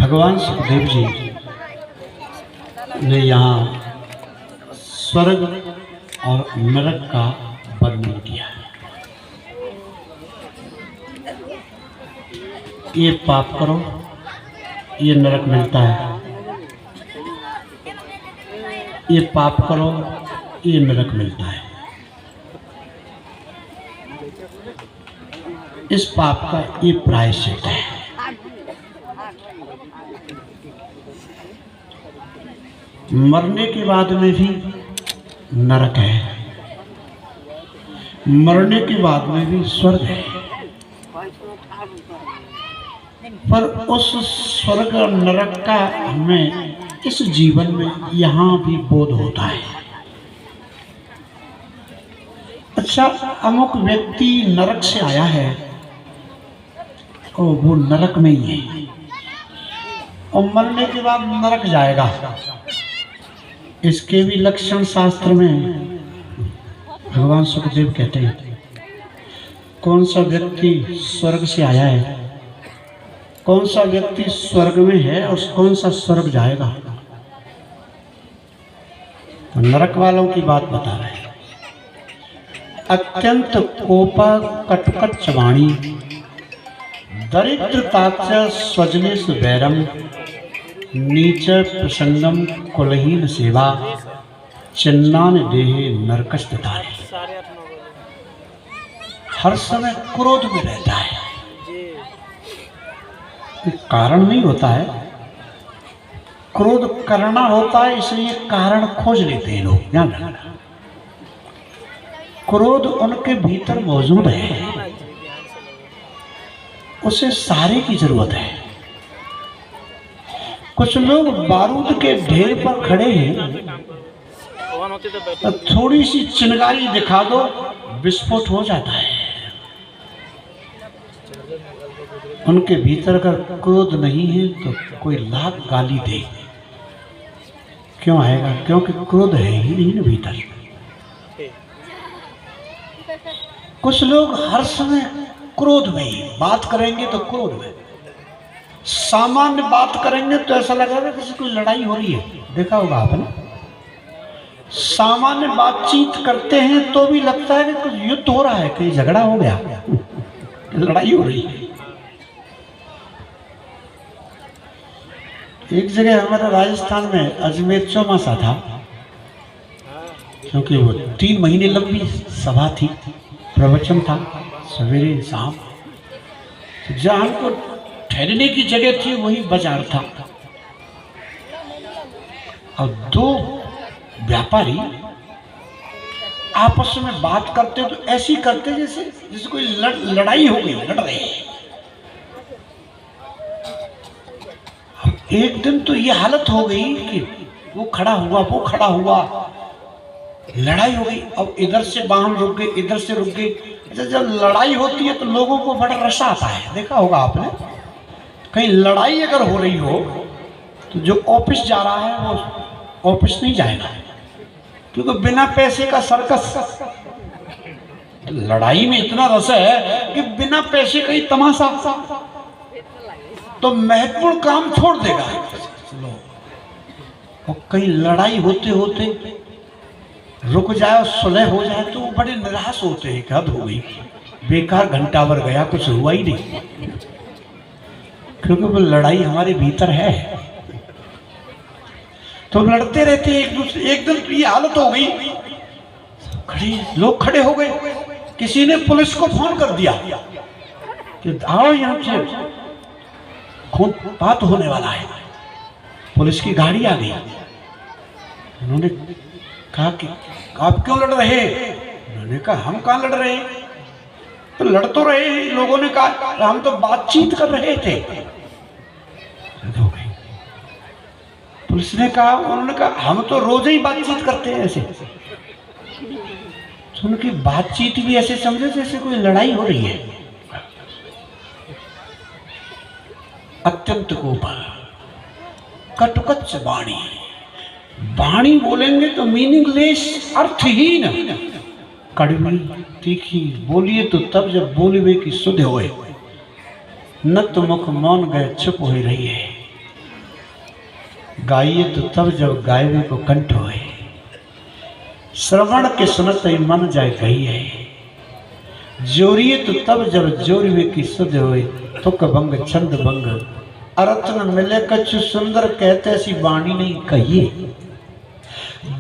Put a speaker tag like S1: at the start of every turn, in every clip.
S1: भगवान सुखदेव जी ने यहाँ स्वर्ग और नरक का वर्णन किया है। ये पाप करो, ये नरक मिलता है, ये पाप करो, ये नरक मिलता है। इस पाप का ये प्रायश्चित है। मरने के बाद में भी नरक है, मरने के बाद में भी स्वर्ग है, पर उस स्वर्ग और नरक का हमें इस जीवन में यहाँ भी बोध होता है। अच्छा, अमुक व्यक्ति नरक से आया है और वो नरक में ही है और मरने के बाद नरक जाएगा। इसके भी लक्षण शास्त्र में भगवान सुखदेव कहते हैं, कौन सा व्यक्ति स्वर्ग से आया है, कौन सा व्यक्ति स्वर्ग में है और कौन सा स्वर्ग जाएगा। तो नरक वालों की बात बता रहे हैं। अत्यंत कोपा कटुकच्च वाणी, दरिद्रताच स्वजनेषु वैरम, नीच प्रसंगम कुलहीन सेवा, चिन्नान देहे नरकस्ततारे। हर समय क्रोध में रहता है, कारण नहीं होता है, क्रोध करना होता है, इसलिए कारण खोज लेते हैं लोग। ध्यान रखना, क्रोध उनके भीतर मौजूद है, उसे सहारे की जरूरत है। कुछ लोग बारूद के ढेर पर खड़े हैं, तो थोड़ी सी चिंगारी दिखा दो, विस्फोट हो जाता है। उनके भीतर अगर क्रोध नहीं है तो कोई लाख गाली दे, क्यों आएगा? क्योंकि क्रोध है ही नहीं ना भीतर। कुछ लोग हर समय क्रोध में ही बात करेंगे, तो क्रोध में सामान्य बात करेंगे तो ऐसा लगेगा किसी कोई लड़ाई हो रही है। देखा होगा आपने, सामान्य बातचीत करते हैं तो भी लगता है कि कुछ युद्ध हो रहा है, कहीं झगड़ा हो गया, लड़ाई हो रही है। एक जगह हमारे राजस्थान में अजमेर चौमासा था, क्योंकि वो 3 महीने लंबी सभा थी, प्रवचन था सवेरे शाम। तो जहाँ हमको ठहरने की जगह थी वही बाजार था, और 2 व्यापारी आपस में बात करते तो ऐसी करते जैसे कोई लड़ाई हो गई, लड़ रहे हैं। एक दिन तो ये हालत हो गई कि वो खड़ा हुआ, वो खड़ा हुआ, लड़ाई हो गई। अब इधर से वाहन रुक गए, इधर से रुक गए। अच्छा, जब लड़ाई होती है तो लोगों को बड़ा रशा आता है, देखा होगा आपने। कहीं लड़ाई अगर हो रही हो तो जो ऑफिस जा रहा है वो ऑफिस नहीं जाएगा, क्योंकि बिना पैसे का सर्कस। लड़ाई में इतना रस है कि बिना पैसे का ही तमाशा, तो महत्वपूर्ण काम छोड़ देगा। और कहीं लड़ाई होते होते रुक जाए, सुलह हो जाए, तो वो बड़े निराश होते हैं, हद हो गई, बेकार घंटा भर गया, कुछ हुआ ही नहीं, क्योंकि वो लड़ाई हमारे भीतर है। तो लड़ते रहते एक दूसरे। एक दिन ये हालत हो गई, लोग खड़े हो गए। किसी ने पुलिस को फोन कर दिया कि आओ यहाँ से खून बात होने वाला है। पुलिस की गाड़ी आ गई। उन्होंने कहा कि आप क्यों लड़ रहे? उन्होंने कहा हम कहाँ लड़ रहे हैं, तो लड़ तो रहे हैं। लोगों ने कहा हम तो बातचीत कर रहे थे। पुलिस ने कहा, उन्होंने कहा हम तो रोज ही बातचीत करते हैं ऐसे। तो उनकी बातचीत भी ऐसे समझे जैसे कोई लड़ाई हो रही है। अत्यंत कोप, कटुकच्च वाणी, वाणी बोलेंगे तो मीनिंगलेस, अर्थहीन, कड़वी तीखी बोलिए तो तब जब बोलवे की सुध होए, न तो मुख मौन गए चुप हो रही है। गाइए तो तब जब गायवे को कंठ होए, श्रवण के सुनत ही मन जाए गई है। जोरिए तो तब जब जोरिए की सुध होए, तुक भंग छंद भंग अर्थ न मिले कछु सुंदर कहते ऐसी वाणी नहीं कहिए।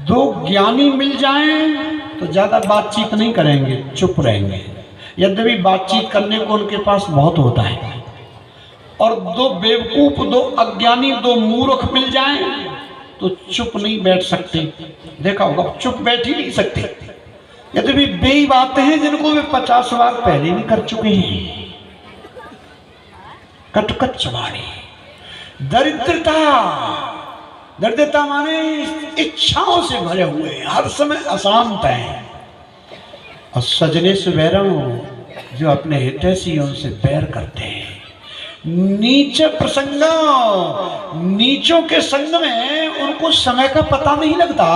S1: दो ज्ञानी मिल जाएं तो ज्यादा बातचीत नहीं करेंगे, चुप रहेंगे। यद्यपि बातचीत करने को उनके पास बहुत होता है। और दो बेवकूफ, दो अज्ञानी, दो मूर्ख मिल जाएं तो चुप नहीं बैठ सकते। देखा होगा, चुप बैठ ही नहीं सकते। यद्यपि बेई बातें हैं जिनको वे 50 बार पहले भी कर चुके हैं। कटकच वाणी, दरिद्रता, दरिद्रता माने इच्छाओं से भरे हुए, हर समय अशांत हैं। और सजने से बैरों जो अपने हितैषियों से बैर करते हैं। नीच प्रसंगों, नीचों के संग में उनको समय का पता नहीं लगता।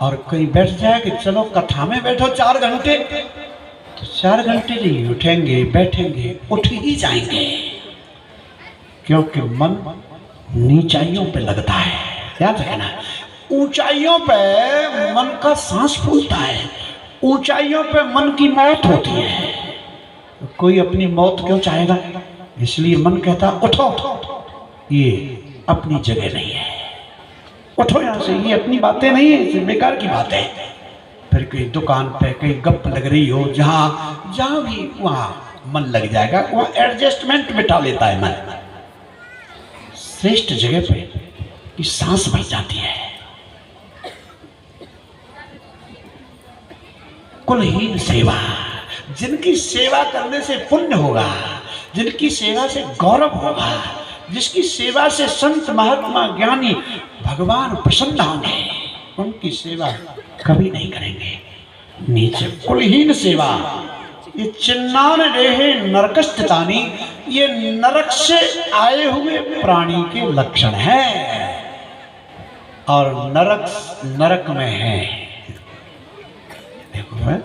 S1: और कहीं बैठ जाए कि चलो कथा में बैठो 4 घंटे, तो 4 घंटे नहीं उठेंगे, बैठेंगे, उठ ही जाएंगे। क्योंकि मन नीचाइयों पे लगता है। याद रखना, ऊंचाइयों पे मन का सांस फूलता है, ऊंचाइयों पे मन की मौत होती है। कोई अपनी मौत क्यों चाहेगा? इसलिए मन कहता उठो, ये अपनी जगह नहीं है, उठो यहां से, ये अपनी बातें नहीं है, ये बेकार की बातें है। फिर कहीं दुकान पे कहीं गप लग रही हो, जहां भी वहां मन लग जाएगा, वहां एडजस्टमेंट बिठा लेता है मन। श्रेष्ठ जगह पे की सांस भर जाती है। कुलहीन सेवा, जिनकी सेवा करने से पुण्य होगा, जिनकी सेवा से गौरव होगा, जिसकी सेवा से संत महात्मा ज्ञानी भगवान प्रसन्न होंगे, उनकी सेवा कभी नहीं करेंगे। नीचे कुलहीन सेवा, ये चिन्नान रेहे नरकस्थितानी, ये नरक से आए हुए प्राणी के लक्षण हैं। और नरक में है। देखो है?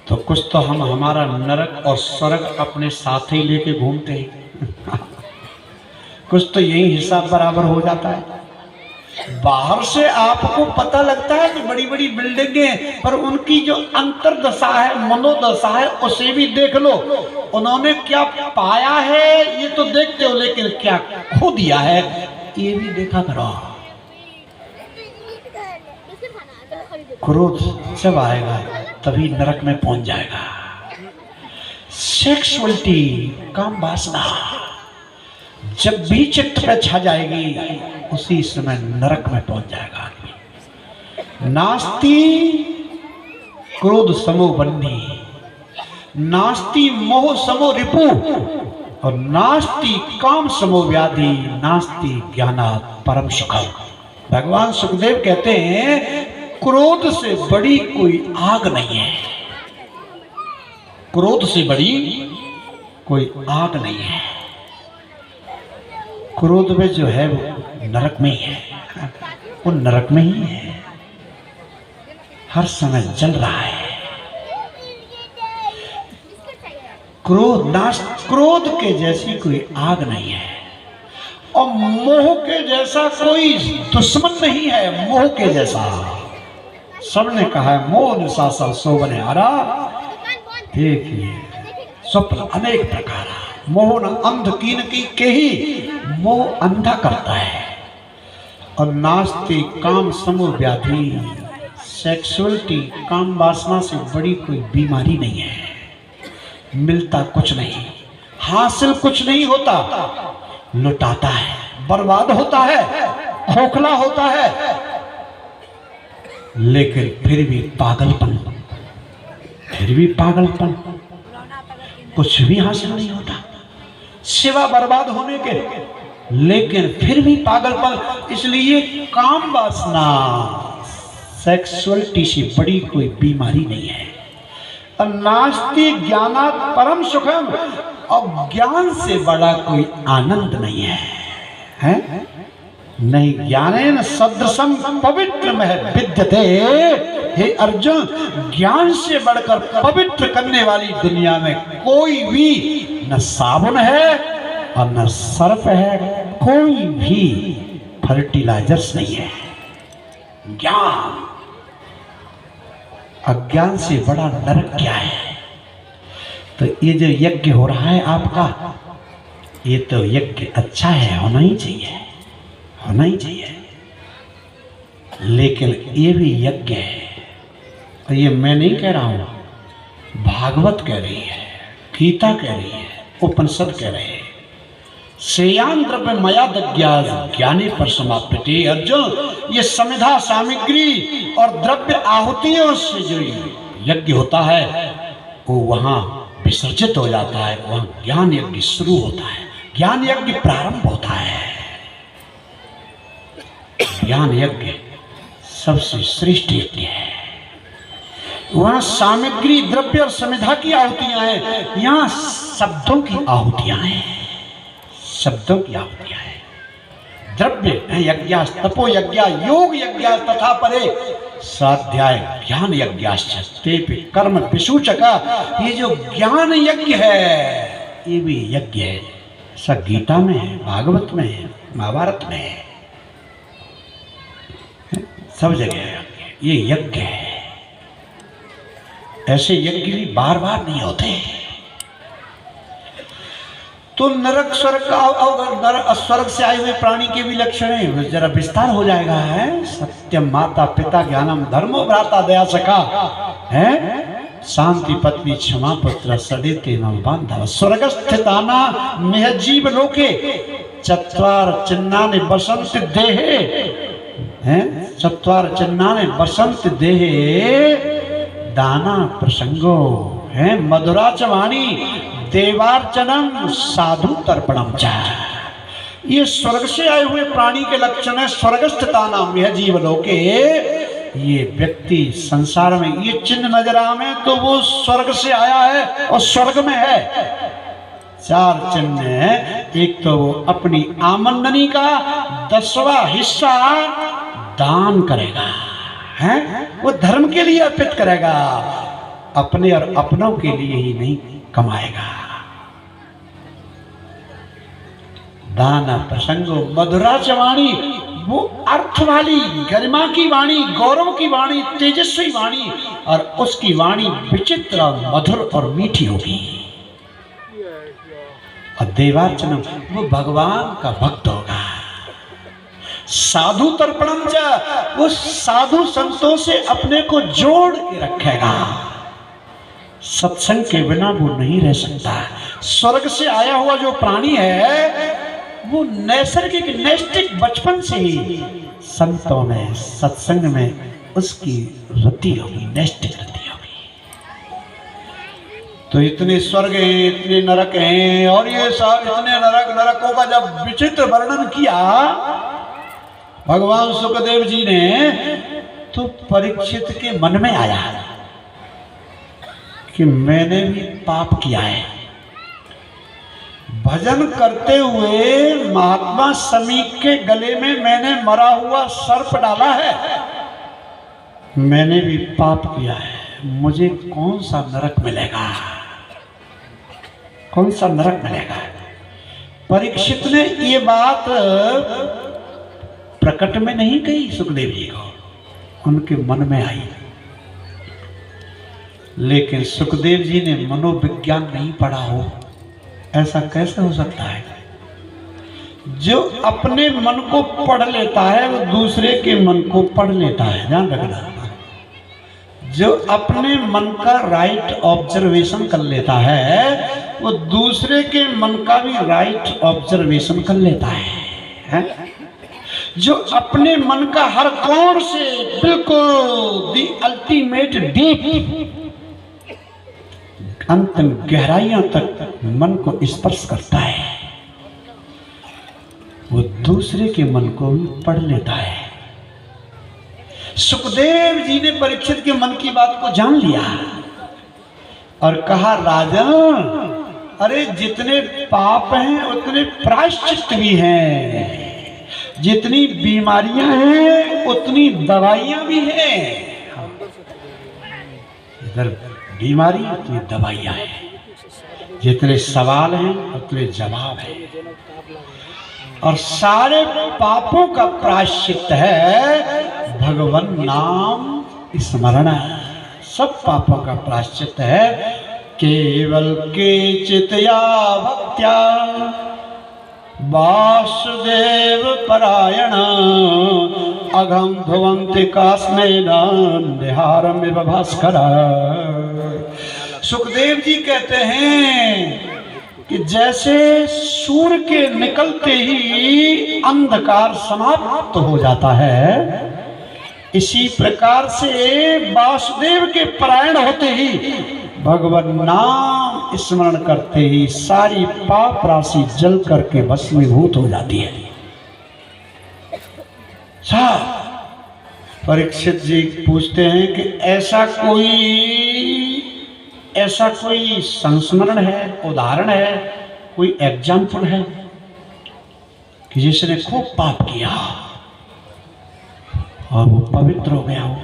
S1: तो कुछ तो हम हमारा नरक और स्वर्ग अपने साथ ही लेके घूमते हैं। कुछ तो यही हिसाब बराबर हो जाता है। बाहर से आपको पता लगता है कि बड़ी बड़ी बिल्डिंगें, पर उनकी जो अंतर्दशा है, मनोदशा है, उसे भी देख लो। उन्होंने क्या पाया है ये तो देखते हो, लेकिन क्या खो दिया है ये भी देखा करो। क्रोध जब आएगा तभी नरक में पहुंच जाएगा। सेक्सुअलिटी, काम वासना जब भी चित्त पे छा जाएगी, उसी समय नरक में पहुंच जाएगा। नास्ति क्रोध समो बन्नी, नास्ति मोह समो रिपु, और नास्ति काम समो व्याधि, नास्ति ज्ञानात् परम सुखम। भगवान सुखदेव कहते हैं क्रोध से बड़ी कोई आग नहीं है, क्रोध से बड़ी कोई आग नहीं है। क्रोध में जो है वो नरक में ही है, वो नरक में ही है, हर समय जल रहा है। क्रोध के जैसी कोई आग नहीं है, और मोह के जैसा कोई दुश्मन नहीं है। मोह के जैसा सबने कहा है, मोह निशा सब सोवने हारा। देखिए स्वप्न अनेक प्रकार, मोह न अंध कीन की के ही मोह अंधा करता है। और नास्ति काम समो व्याधि, सेक्सुअलिटी काम वासना से बड़ी कोई बीमारी नहीं है। मिलता कुछ नहीं, हासिल कुछ नहीं होता, लुटाता है, बर्बाद होता है, खोखला होता है, लेकिन फिर भी पागलपन, कुछ भी हासिल नहीं होता, सिवा बर्बाद होने के, लेकिन फिर भी पागलपन। इसलिए काम वासना, सेक्सुअलिटी से बड़ी कोई बीमारी नहीं है। और नास्ति ज्ञानात् परम सुखम, और ज्ञान से बड़ा कोई आनंद नहीं है, हैं? नहीं ज्ञानेन सदृशम पवित्र में विद्यते। हे अर्जुन, ज्ञान से बढ़कर पवित्र करने वाली दुनिया में कोई भी न साबुन है और न सर्फ है, कोई भी फर्टिलाइजर्स नहीं है, ज्ञान। अज्ञान से बड़ा नरक क्या है? तो ये जो यज्ञ हो रहा है आपका, ये तो यज्ञ अच्छा है, होना ही चाहिए, होना ही चाहिए। लेकिन ये भी यज्ञ है, और ये मैं नहीं कह रहा हूं, भागवत कह रही है, गीता कह रही है, उपनिषद कह रहे हैं। श्रेयान द्रव्य मया दज्ञास ज्ञानी पर समाप्यते। अर्जुन, ये समिधा सामग्री और द्रव्य आहुतियों से जो यज्ञ होता है वो वहां विसर्जित हो जाता है, वहां ज्ञान यज्ञ शुरू होता है, ज्ञान यज्ञ प्रारंभ होता है। ज्ञान यज्ञ सबसे श्रेष्ठ यज्ञ है। वहां सामग्री द्रव्य और समिधा की आहुतियां हैं, यहां शब्दों की आहुतियां हैं, शब्दों की आहुतियां हैं। द्रव्य यज्ञ, तपो यज्ञ, योग यज्ञ तथा परे स्वाध्याय ज्ञान यज्ञाश्च ते कर्म विसूचका। ये जो ज्ञान यज्ञ है ये भी यज्ञ है, सब गीता में है, भागवत में है, महाभारत में है, सब जगह है। ये यज्ञ है। ऐसे यज्ञ भी बार बार नहीं होते। तो नरक स्वर्ग स्वर्ग से आए हुए प्राणी के भी लक्षण है, जरा विस्तार हो जाएगा। है सत्यम माता पिता ज्ञानम धर्मो भ्राता दया सखा, है शांति पत्नी क्षमा पुत्र सदेते नम बांधव। स्वर्गस्थिताना मेहजीव लोके चत्वार चिन्नानि बसंत देहे, हैं चत्वार चिन्नानि बसंत देहे दाना प्रसंगो, है मधुराच वाणी देवार्चनम साधु तर्पणम च। ये स्वर्ग से आए हुए प्राणी के लक्षण है। स्वर्गस्थता नाम यह जीव लोके, ये व्यक्ति संसार में ये चिन्ह नजर आवे तो वो स्वर्ग से आया है और स्वर्ग में है। चार चिन्ह है। एक तो वो अपनी आमदनी का 10वां हिस्सा दान करेगा, है वो धर्म के लिए अर्पित करेगा, अपने और अपनों के लिए ही नहीं कमाएगा। दाना प्रसंगो मधुराच वाणी, वो अर्थ वाली गरिमा की वाणी, गौरव की वाणी, तेजस्वी वाणी, और उसकी वाणी विचित्र मधुर और मीठी होगी। और देवार्चनम, वो भगवान का भक्त होगा। साधु तर्पणम च, वो साधु संतों से अपने को जोड़ के रखेगा। सत्संग के बिना वो नहीं रह सकता। स्वर्ग से आया हुआ जो प्राणी है वो नैसर्गिक नैष्टिक बचपन से ही संतों में सत्संग में उसकी रति होगी, नैष्टिक रति होगी। तो इतने स्वर्ग हैं, इतने नरक हैं, और ये सब इतने नरकों का जब विचित्र वर्णन किया भगवान सुखदेव जी ने, तो परीक्षित के मन में आया कि मैंने भी पाप किया है। भजन करते हुए महात्मा समीक के गले में मैंने मरा हुआ सर्प डाला है, मैंने भी पाप किया है, मुझे कौन सा नरक मिलेगा, कौन सा नरक मिलेगा। परीक्षित ने ये बात प्रकट में नहीं कही सुखदेव जी को, उनके मन में आई। लेकिन सुखदेव जी ने मनोविज्ञान नहीं पढ़ा हो, ऐसा कैसे हो सकता है। जो अपने मन को पढ़ लेता है वो दूसरे के मन को पढ़ लेता है, ध्यान रखना। जो अपने मन का राइट ऑब्जर्वेशन कर लेता है वो दूसरे के मन का भी राइट ऑब्जर्वेशन कर लेता है? जो अपने मन का हर कोण से बिल्कुल दी अल्टीमेट डीप अंतिम गहराइयों तक मन को स्पर्श करता है, वो दूसरे के मन को भी पढ़ लेता है। सुखदेव जी ने परीक्षित के मन की बात को जान लिया और कहा, राजन, अरे जितने पाप हैं उतने प्रायश्चित भी हैं, जितनी बीमारियां हैं उतनी दवाइयां भी हैं। इधर बीमारी उतनी दवाइयां हैं, जितने सवाल हैं उतने जवाब हैं। और सारे पापों का प्रायश्चित है भगवान नाम स्मरण। सब पापों का प्रायश्चित है केवल के चितया भक्त्या वासुदेव परायण अघम भवंति कास्मेन निहारमिव भास्कर। सुखदेव जी कहते हैं कि जैसे सूर्य के निकलते ही अंधकार समाप्त हो जाता है, इसी प्रकार से वासुदेव के परायण होते ही भगवान नाम स्मरण करते ही सारी पाप राशि जल करके भस्मीभूत हो जाती है। परीक्षित जी पूछते हैं कि ऐसा कोई संस्मरण है, उदाहरण है, कोई एग्जाम्पल है कि जिसने खूब पाप किया और वो पवित्र हो गया हो?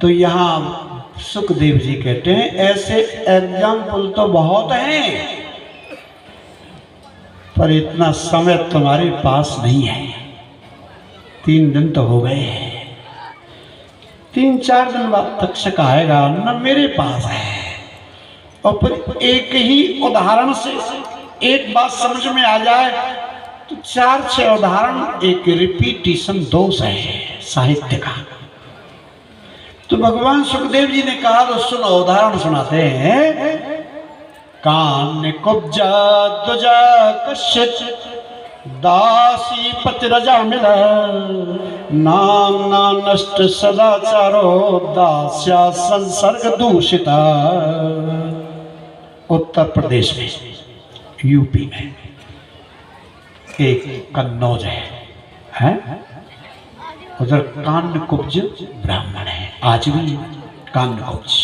S1: तो यहाँ सुखदेव जी कहते हैं ऐसे एग्जाम्पल तो बहुत हैं, पर इतना समय तुम्हारे पास नहीं है। 3 दिन तो हो गए, 3-4 दिन बाद तक्षक आएगा न मेरे पास है। और फिर एक ही उदाहरण से एक बात समझ में आ जाए तो 4-6 उदाहरण, एक रिपीटिशन दोष है साहित्य का। तो भगवान सुखदेव जी ने कहा तो सुनो, उदाहरण सुनाते हैं। कान कुब्जा दुजा कश्चित दासी पतिरजा मिला नाम ना नष्ट सदाचारो दास्या संसर्ग दूषिता। उत्तर प्रदेश में, यूपी में एक कन्नौज है? उधर कान्यकुब्ज ब्राह्मण है, आज भी कान्यकुब्ज।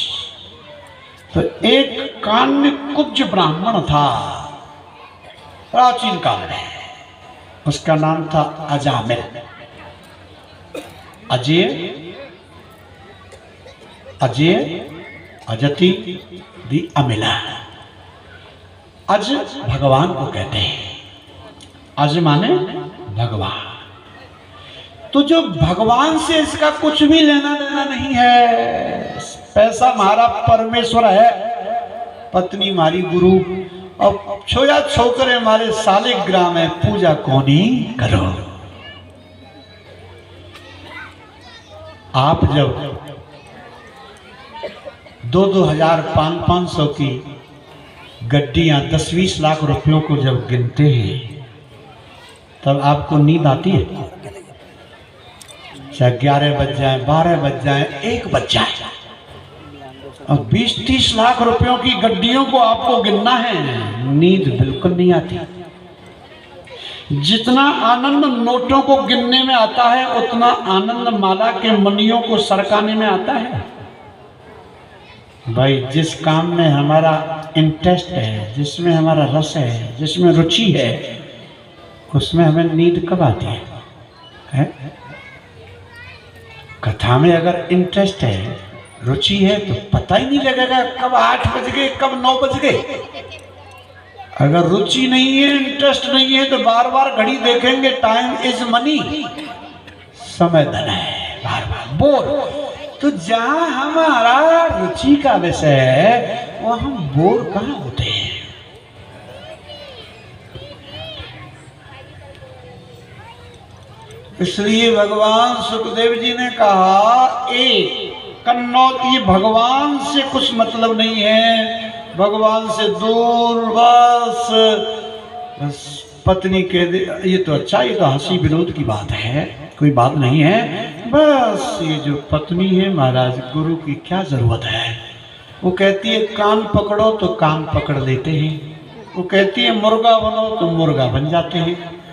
S1: तो एक कान्यकुब्ज ब्राह्मण था प्राचीन काल में, उसका नाम था अजामिल। अजय अजति दी अमिला। अज भगवान को कहते हैं, अज माने भगवान। तो जो भगवान से इसका कुछ भी लेना देना नहीं है, पैसा हमारा परमेश्वर है, पत्नी हमारी गुरु, और छोया छोकरे हमारे सालिग्राम है, पूजा कोनी करो। आप जब 2-2 हजार 500 की गड्डियां 10-20 लाख रुपयों को जब गिनते हैं तब आपको नींद आती है? चाहे 11 बज जाए, 12 बज जाए, 1 बज जाए, और 20-30 लाख रुपयों की गड्डियों को आपको गिनना है, नींद बिल्कुल नहीं आती। जितना आनंद नोटों को गिनने में आता है उतना आनंद माला के मनियों को सरकाने में आता है। भाई जिस काम में हमारा इंटरेस्ट है, जिसमें हमारा रस है, जिसमें रुचि है, उसमें हमें नींद कब आती है? कथा में अगर इंटरेस्ट है, रुचि है, तो पता ही नहीं लगेगा कब 8 बज गए, कब 9 बज गए। अगर रुचि नहीं है, इंटरेस्ट नहीं है, तो बार बार घड़ी देखेंगे, टाइम इज मनी, समय धन है, बार बार बोर। तो जहां हमारा रुचि का विषय है वहां हम बोर कहां होते हैं? इसलिए भगवान सुखदेव जी ने कहा एक कन्नौज, ये भगवान से कुछ मतलब नहीं है, भगवान से दूर, बस पत्नी के ये तो अच्छा, ये तो हंसी विनोद की बात है, कोई बात नहीं है। बस ये जो पत्नी है महाराज, गुरु की क्या जरूरत है? वो कहती है कान पकड़ो तो कान पकड़ लेते हैं, वो कहती है मुर्गा बनो तो मुर्गा बन जाते हैं।